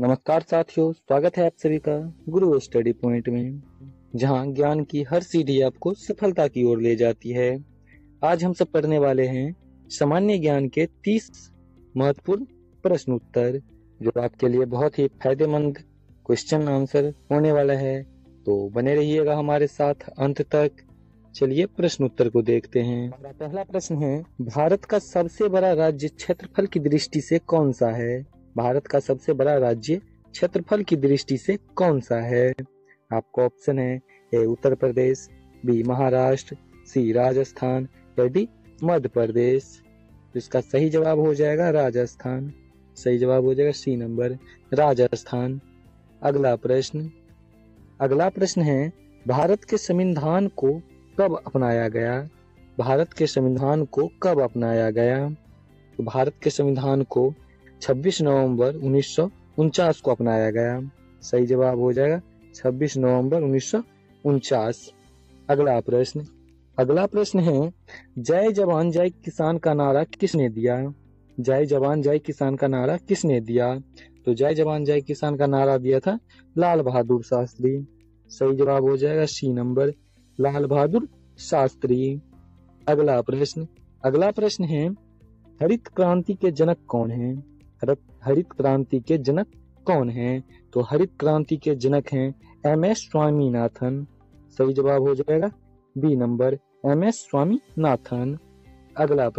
नमस्कार साथियों, स्वागत है आप सभी का गुरु स्टडी पॉइंट में, जहां ज्ञान की हर सीढ़ी आपको सफलता की ओर ले जाती है। आज हम सब पढ़ने वाले हैं सामान्य ज्ञान के 30 महत्वपूर्ण प्रश्न उत्तर, जो आपके लिए बहुत ही फायदेमंद क्वेश्चन आंसर होने वाला है। तो बने रहिएगा हमारे साथ अंत तक। चलिए प्रश्न उत्तर को देखते हैं। हमारा पहला प्रश्न है, भारत का सबसे बड़ा राज्य क्षेत्रफल की दृष्टि से कौन सा है? भारत का सबसे बड़ा राज्य क्षेत्रफल की दृष्टि से कौन सा है? आपको ऑप्शन है ए उत्तर प्रदेश, बी महाराष्ट्र, सी राजस्थान या डी मध्य प्रदेश। तो इसका सही जवाब हो जाएगा राजस्थान। सही जवाब हो जाएगा सी नंबर, राजस्थान। अगला प्रश्न है, भारत के संविधान को कब अपनाया गया? भारत के संविधान को कब अपनाया गया? तो भारत के संविधान को 26 नवंबर 1949 को अपनाया गया। सही जवाब हो जाएगा 26 नवंबर 1949। अगला प्रश्न है, जय जवान जय किसान का नारा किसने दिया? जय जवान जय किसान का नारा किसने दिया? तो जय जवान जय किसान का नारा दिया था लाल बहादुर शास्त्री। सही जवाब हो जाएगा सी नंबर, लाल बहादुर शास्त्री। अगला प्रश्न है, हरित क्रांति के जनक कौन है? हरित क्रांति के जनक कौन है? तो हरित क्रांति के जनक हैं एम.एस. स्वामीनाथन। सही जवाब हो जाएगा बी नंबर, एम.एस. स्वामीनाथन। अगला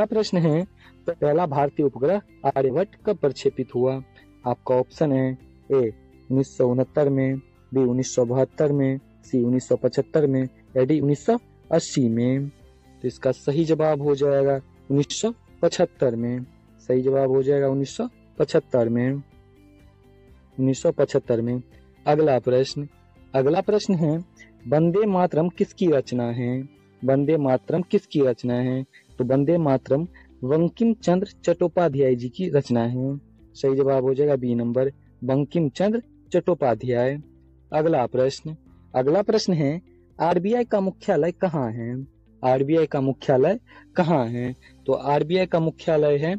प्रश्न है, पहला भारतीय उपग्रह आर्यभट्ट कब प्रक्षेपित हुआ? आपका ऑप्शन है ए 1969 में, बी 1972 में, सी 1975 में या डी 1980 में। तो इसका सही जवाब हो जाएगा 1975 में। सही जवाब हो जाएगा 1975 में। अगला प्रश्न है, वंदे मातरम किसकी रचना है? वंदे मातरम किसकी रचना है? तो वंदे मातरम बंकिम चंद्र चट्टोपाध्याय जी की रचना है। सही जवाब हो जाएगा बी नंबर, बंकिम चंद्र चट्टोपाध्याय। अगला प्रश्न है, आरबीआई का मुख्यालय कहाँ है? आरबीआई का मुख्यालय कहाँ है? तो आरबीआई का मुख्यालय है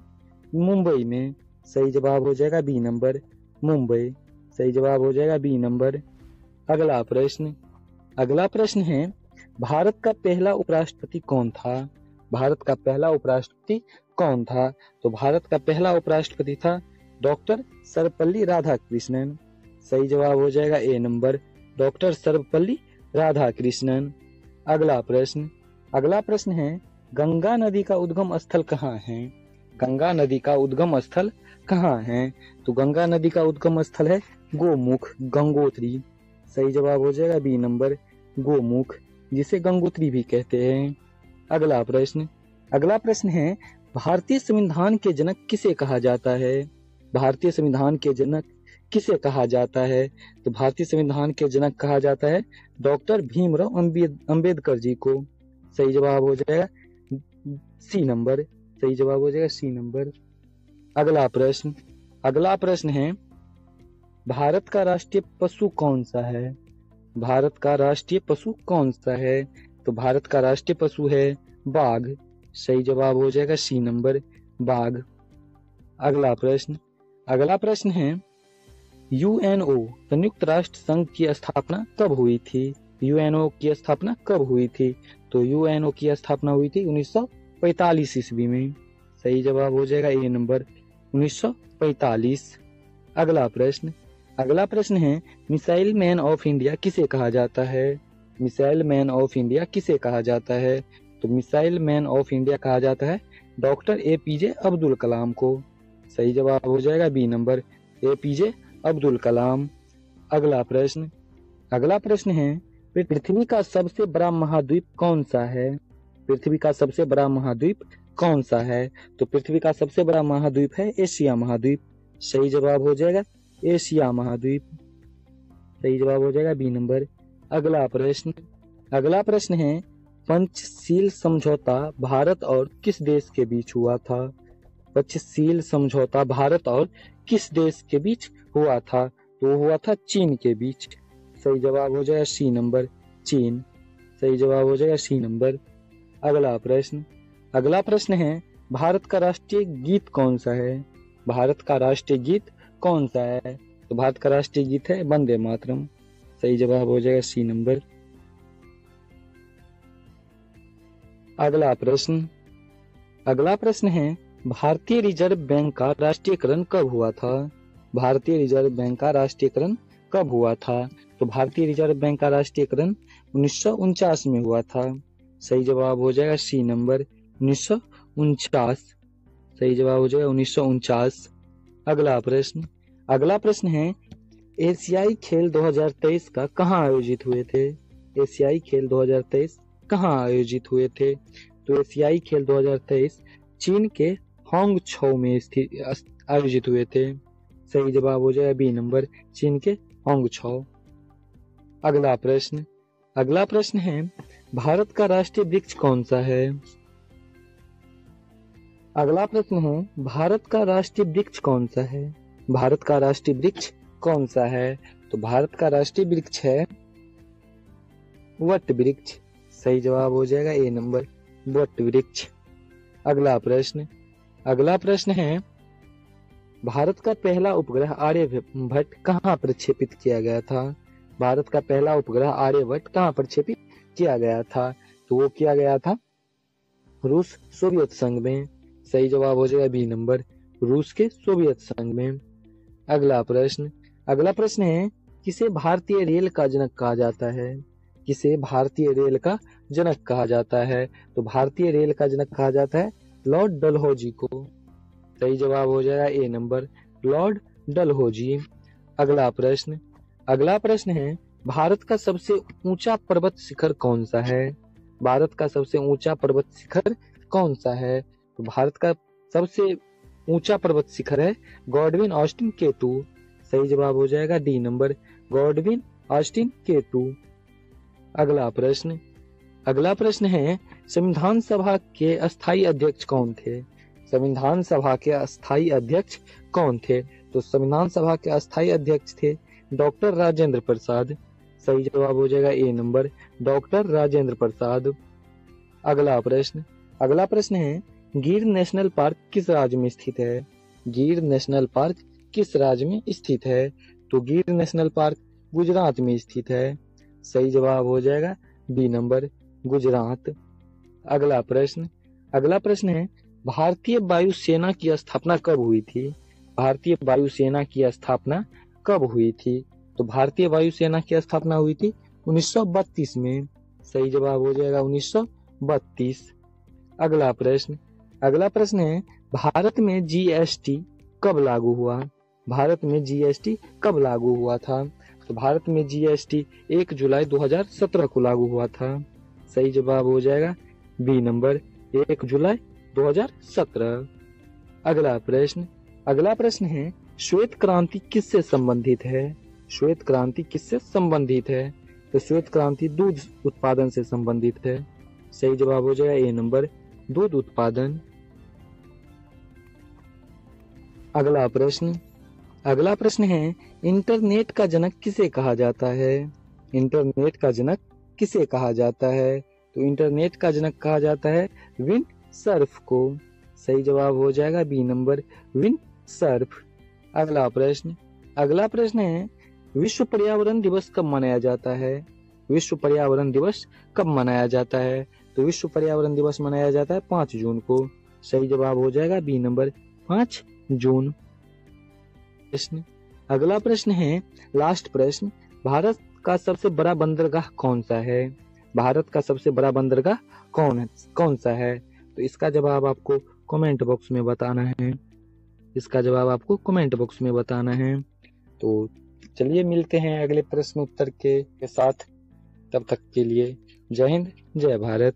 मुंबई में। सही जवाब हो जाएगा बी नंबर, मुंबई। सही जवाब हो जाएगा बी नंबर। अगला प्रश्न है, भारत का पहला उपराष्ट्रपति कौन था? भारत का पहला उपराष्ट्रपति कौन था? तो भारत का पहला उपराष्ट्रपति था डॉक्टर सर्वपल्ली राधाकृष्णन। सही जवाब हो जाएगा ए नंबर, डॉक्टर सर्वपल्ली राधाकृष्णन। अगला प्रश्न है, गंगा नदी का उद्गम स्थल कहाँ है? गंगा नदी का उद्गम स्थल कहाँ है? तो गंगा नदी का उद्गम स्थल है गोमुख, गंगोत्री। सही जवाब हो जाएगा बी नंबर, गोमुख, जिसे गंगोत्री भी कहते हैं। अगला प्रश्न है, भारतीय संविधान के जनक किसे कहा जाता है? भारतीय संविधान के जनक किसे कहा जाता है? तो भारतीय संविधान के जनक कहा जाता है डॉक्टर भीमराव अंबेडकर जी को। सही जवाब हो जाएगा सी नंबर। सही जवाब हो जाएगा सी नंबर। अगला प्रश्न है, भारत का राष्ट्रीय पशु कौन सा है? भारत का राष्ट्रीय पशु कौन सा है? तो भारत का राष्ट्रीय पशु है बाघ। सही जवाब हो जाएगा सी नंबर, बाघ। अगला प्रश्न है, यूएनओ संयुक्त राष्ट्र संघ की स्थापना कब हुई थी? यूएनओ की स्थापना कब हुई थी? तो यूएनओ की स्थापना हुई थी 1945 ईस्वी में। सही जवाब हो जाएगा ए नंबर, 1945। अगला प्रश्न है, मिसाइल मैन ऑफ इंडिया किसे कहा जाता है? मिसाइल मैन ऑफ इंडिया किसे कहा जाता है? तो मिसाइल मैन ऑफ इंडिया कहा जाता है डॉक्टर एपीजे अब्दुल कलाम को। सही जवाब हो जाएगा B number, APJ Abdul Kalam. अगला प्रश्न है, पृथ्वी का सबसे बड़ा महाद्वीप कौन सा है? पृथ्वी का सबसे बड़ा महाद्वीप कौन सा है? तो पृथ्वी का सबसे बड़ा महाद्वीप है एशिया महाद्वीप। सही जवाब हो जाएगा एशिया महाद्वीप। सही जवाब हो जाएगा बी नंबर। अगला प्रश्न है, पंचशील समझौता भारत और किस देश के बीच हुआ था? पंचशील समझौता भारत और किस देश के बीच हुआ था? तो हुआ था चीन के बीच। सही जवाब हो जाएगा सी नंबर, चीन। सही जवाब हो जाएगा सी नंबर। अगला प्रश्न है, भारत का राष्ट्रीय गीत कौन सा है? भारत का राष्ट्रीय गीत कौन सा है? तो भारत का राष्ट्रीय गीत है वंदे मातरम। सही जवाब हो जाएगा सी नंबर। अगला प्रश्न है भारतीय रिजर्व बैंक का राष्ट्रीयकरण कब हुआ था? भारतीय रिजर्व बैंक का राष्ट्रीयकरण कब हुआ था? तो भारतीय रिजर्व बैंक का राष्ट्रीयकरण 1949 में हुआ था। सही जवाब हो जाएगा सी नंबर 1949। सही जवाब हो जाएगा 1949। अगला प्रश्न है एशियाई खेल 2023 का कहाँ आयोजित हुए थे? एशियाई खेल 2023 कहाँ आयोजित हुए थे? तो एशियाई खेल 2023 चीन के होंगझोउ में आयोजित हुए थे। सही जवाब हो जाएगा बी नंबर, चीन के होंगझोउ। अगला प्रश्न है भारत का राष्ट्रीय वृक्ष कौन सा है? अगला प्रश्न है भारत का राष्ट्रीय वृक्ष कौन सा है? भारत का राष्ट्रीय वृक्ष कौन सा है? तो भारत का राष्ट्रीय वृक्ष है वट वृक्ष। सही जवाब हो जाएगा ए नंबर, वट वृक्ष। अगला प्रश्न है भारत का पहला उपग्रह आर्यभट्ट कहाँ प्रक्षेपित किया गया था? भारत का पहला उपग्रह आर्यभट्ट कहाँ प्रक्षेपित किया गया था? तो वो किया गया था रूस सोवियत संघ में। सही जवाब हो जाएगा बी नंबर, रूस के सोवियत संघ में। अगला प्रश्न है किसे भारतीय रेल का जनक कहा जाता है? किसे भारतीय रेल का जनक कहा जाता है? तो भारतीय रेल का जनक कहा जाता है लॉर्ड डलहौजी को। सही जवाब हो जाएगा ए नंबर, लॉर्ड डलहौजी। अगला प्रश्न है भारत का सबसे ऊंचा पर्वत शिखर कौन सा है? भारत का सबसे ऊंचा पर्वत शिखर कौन सा है? तो भारत का सबसे ऊंचा पर्वत शिखर है गॉडविन ऑस्टिन केटू। सही जवाब हो जाएगा डी नंबर, गॉडविन ऑस्टिन केटू। अगला प्रश्न है संविधान सभा के अस्थायी अध्यक्ष कौन थे? संविधान सभा के अस्थायी अध्यक्ष कौन थे? तो संविधान सभा के अस्थायी अध्यक्ष थे डॉक्टर राजेंद्र प्रसाद। सही जवाब हो जाएगा ए नंबर, डॉक्टर राजेंद्र प्रसाद। अगला प्रश्न है गिर नेशनल पार्क किस राज्य में स्थित है? गिर नेशनल पार्क किस राज्य में स्थित है? तो गिर नेशनल पार्क गुजरात में स्थित है। सही जवाब हो जाएगा बी नंबर, गुजरात। अगला प्रश्न है भारतीय वायुसेना की स्थापना कब हुई थी? भारतीय वायुसेना की स्थापना कब हुई थी? तो भारतीय वायुसेना की स्थापना हुई थी 1932 में। सही जवाब हो जाएगा 1932। अगला प्रश्न है भारत में जीएसटी कब लागू हुआ? भारत में जीएसटी कब लागू हुआ था? तो भारत में जीएसटी 1 जुलाई 2017 को लागू हुआ था। सही जवाब हो जाएगा बी नंबर, 1 जुलाई 2017। अगला प्रश्न है श्वेत क्रांति किससे संबंधित है? श्वेत क्रांति किससे संबंधित है? तो श्वेत क्रांति दूध उत्पादन से संबंधित है। सही जवाब हो जाएगा ए नंबर, दूध उत्पादन। अगला प्रश्न है इंटरनेट का जनक किसे कहा जाता है? इंटरनेट का जनक किसे कहा जाता है? तो इंटरनेट का जनक कहा जाता है विन सर्फ को। सही जवाब हो जाएगा बी नंबर, विन सर्फ। अगला प्रश्न है विश्व पर्यावरण दिवस कब मनाया जाता है? विश्व पर्यावरण दिवस कब मनाया जाता है? तो विश्व पर्यावरण दिवस मनाया जाता है 5 जून को। सही जवाब हो जाएगा बी नंबर, 5 जून। अगला प्रश्न है लास्ट प्रश्न, भारत का सबसे बड़ा बंदरगाह कौन सा है? भारत का सबसे बड़ा बंदरगाह कौन सा है? तो इसका जवाब आपको कमेंट बॉक्स में बताना है। इसका जवाब आपको कमेंट बॉक्स में बताना है। तो चलिए मिलते हैं अगले प्रश्न उत्तर के साथ। तब तक के लिए जय हिंद, जय भारत।